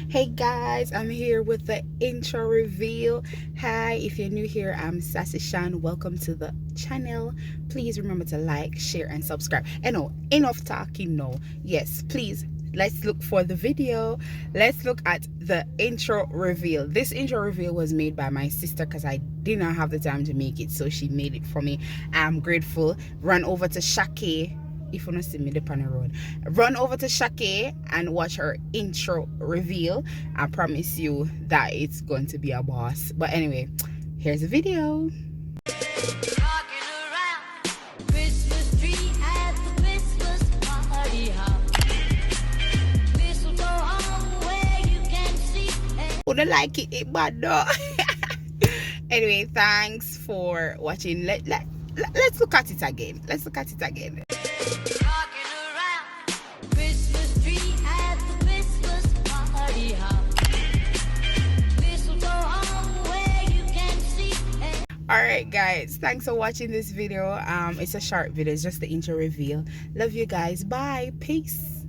Hey guys, I'm here with the intro reveal. Hi, if you're new here, I'm Sassy Shan. Welcome to the channel. Please remember to like, share, and subscribe. And no, enough talking. No, yes, please. Let's look for the video. Let's look at the intro reveal. This intro reveal was made by my sister because I did not have the time to make it, so she made it for me. I'm grateful. Run over to Shake. If you don't see me on the road, run over to Shake and watch her intro reveal. I promise you that it's going to be a boss. But anyway, here's the video. Wouldn't like it bad though. Anyway, thanks for watching. Let's look at it again. Let's look at it again. Alright guys, thanks for watching this video. It's a short video, it's just the intro reveal. Love you guys. Bye. Peace.